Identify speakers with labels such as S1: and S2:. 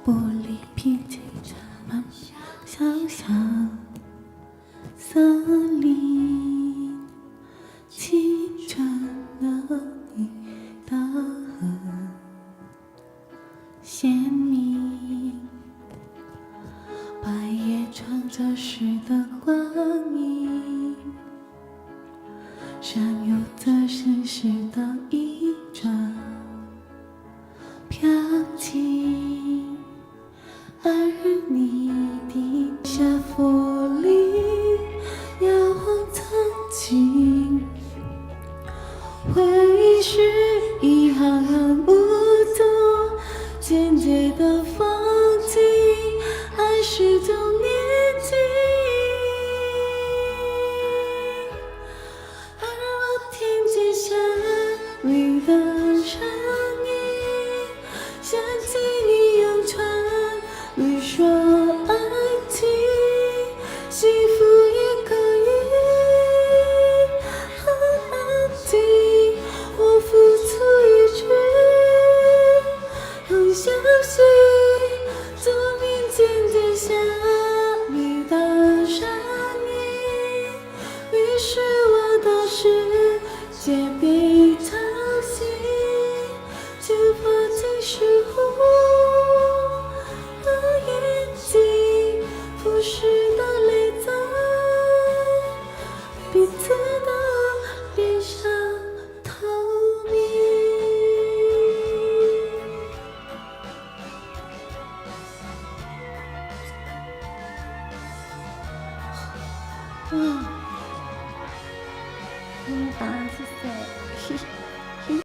S1: 玻璃瓶浸着满小小森林，清纯的你的很鲜明，白夜穿着诗的光影，闪耀着盛世的一转飘情，而你的下佛里摇晃曾经，回忆是一行行无踪渐渐的风景，爱始终年轻，而我听见山里的声音，想起你用传语说爱情，幸福也可以很安静，我付出一句很相信，这明渐渐下雨的声音，于是我的世界被吵醒，就怕继续